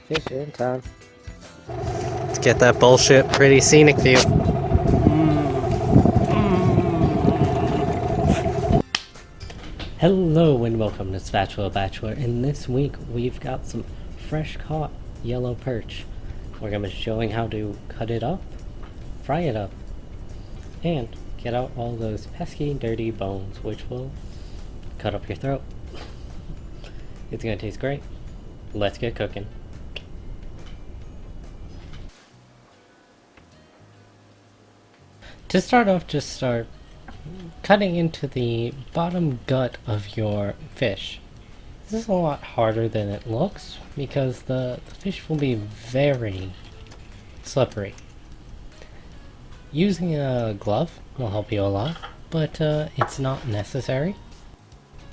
Fish in time. Let's get that bullshit pretty scenic view. Hello and welcome to Spatula Bachelor, and this week we've got some fresh caught yellow perch. We're going to be showing how to cut it up, fry it up, and get out all those pesky dirty bones which will cut up your throat. It's going to taste great. Let's get cooking. To start off, just start cutting into the bottom gut of your fish. This is a lot harder than it looks because the fish will be very slippery. Using a glove will help you a lot, but it's not necessary.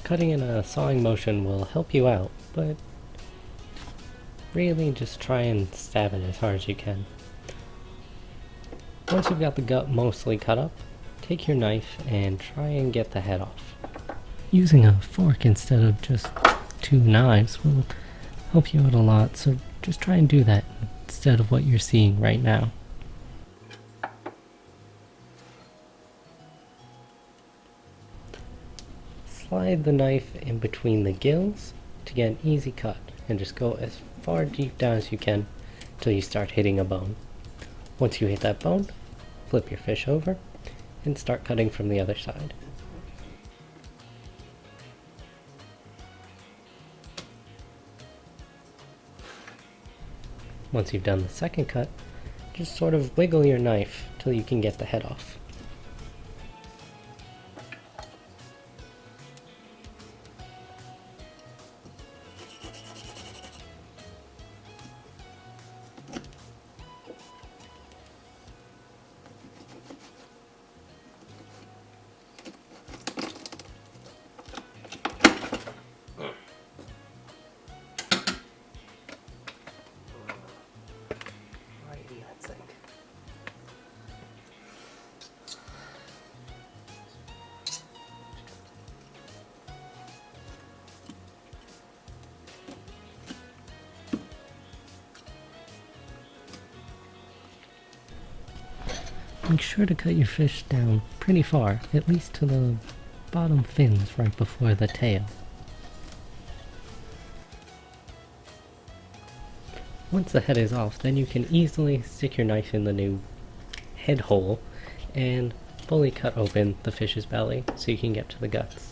Cutting in a sawing motion will help you out, but really just try and stab it as hard as you can. Once you've got the gut mostly cut up, take your knife and try and get the head off. Using a fork instead of just two knives will help you out a lot, so just try and do that instead of what you're seeing right now. Slide the knife in between the gills to get an easy cut, and just go as far deep down as you can until you start hitting a bone. Once you hit that bone, flip your fish over and start cutting from the other side. Once you've done the second cut, just sort of wiggle your knife till you can get the head off. Make sure to cut your fish down pretty far, at least to the bottom fins right before the tail. Once the head is off, then you can easily stick your knife in the new head hole and fully cut open the fish's belly so you can get to the guts.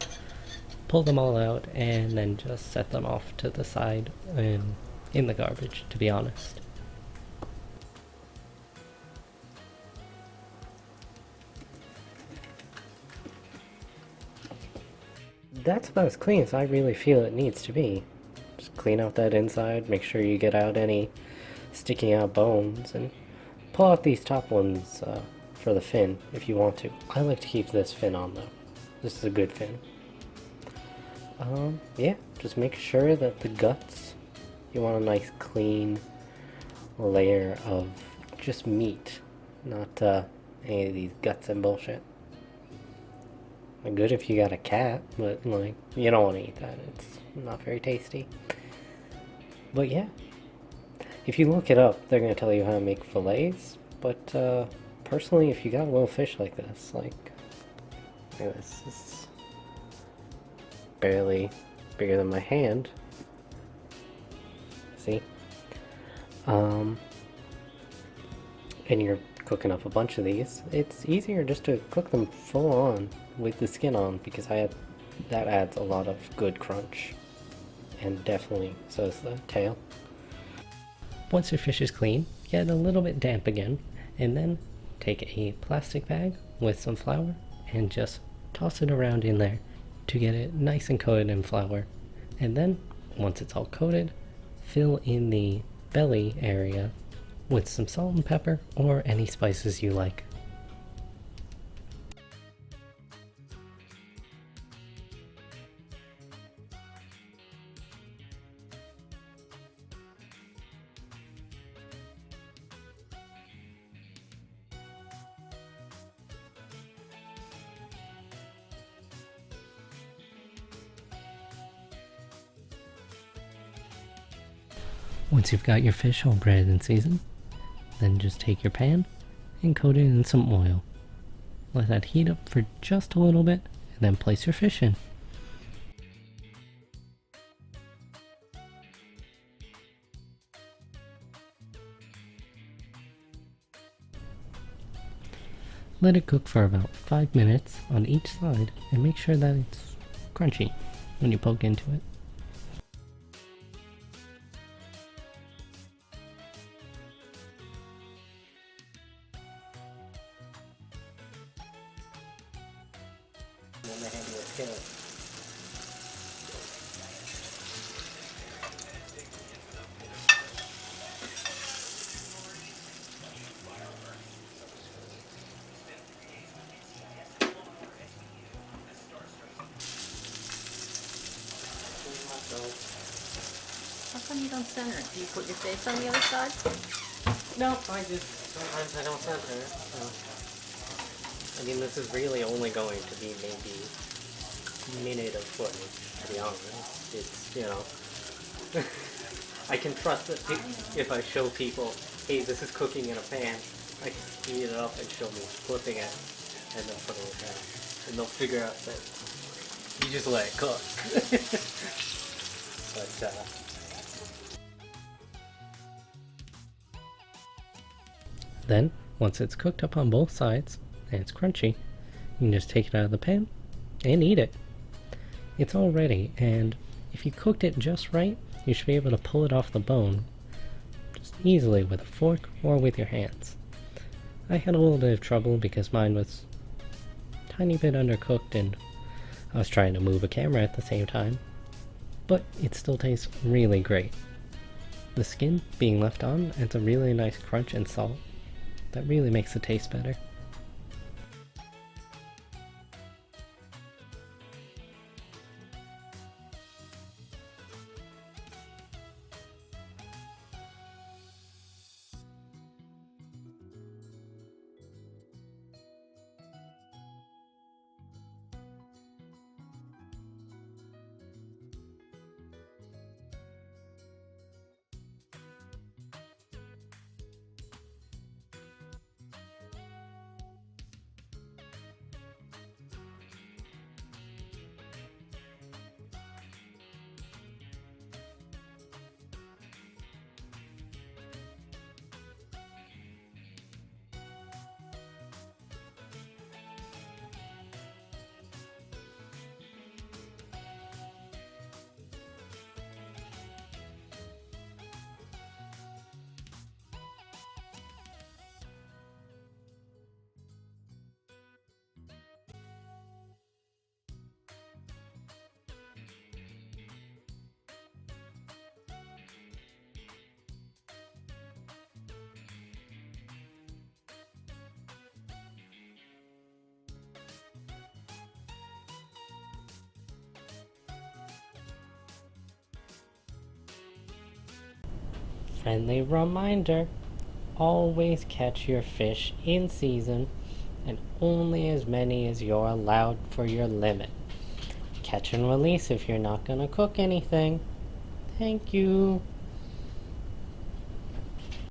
Pull them all out and then just set them off to the side and in the garbage, to be honest. That's about as clean as I really feel it needs to be. Just clean out that inside, make sure you get out any sticking out bones, and pull out these top ones for the fin if you want to. I like to keep this fin on though. This is a good fin. Yeah, just make sure that the guts, you want a nice clean layer of just meat, not any of these guts and bullshit. Good if you got a cat, but like, you don't want to eat that. It's not very tasty. But yeah, if you look it up, they're going to tell you how to make fillets. But personally, if you got a little fish like this, like this is barely bigger than my hand. See? And you're cooking up a bunch of these, it's easier just to cook them full on with the skin on, because that adds a lot of good crunch, and definitely so is the tail. Once your fish is clean, get a little bit damp again, and then take a plastic bag with some flour and just toss it around in there to get it nice and coated in flour. And then once it's all coated, fill in the belly area with some salt and pepper or any spices you like. Once you've got your fish all breaded and seasoned, then just take your pan and coat it in some oil. Let that heat up for just a little bit, and then place your fish in. Let it cook for about 5 minutes on each side and make sure that it's crunchy when you poke into it. How come you don't center it? Do you put your face on the other side? No, sometimes I don't center. So. I mean, this is really only going to be maybe a minute of footage, to be honest. It's, you know, I can trust that if I show people, hey, this is cooking in a pan, I can speed it up and show me flipping it and then putting it down. And they'll figure out that you just let it cook. But, then, once it's cooked up on both sides, and it's crunchy, you can just take it out of the pan and eat it. It's all ready, and if you cooked it just right, you should be able to pull it off the bone just easily with a fork or with your hands. I had a little bit of trouble because mine was a tiny bit undercooked and I was trying to move a camera at the same time, but it still tastes really great. The skin being left on adds a really nice crunch and salt that really makes the taste better. Friendly reminder, always catch your fish in season and only as many as you're allowed for your limit. Catch and release if you're not going to cook anything. Thank you.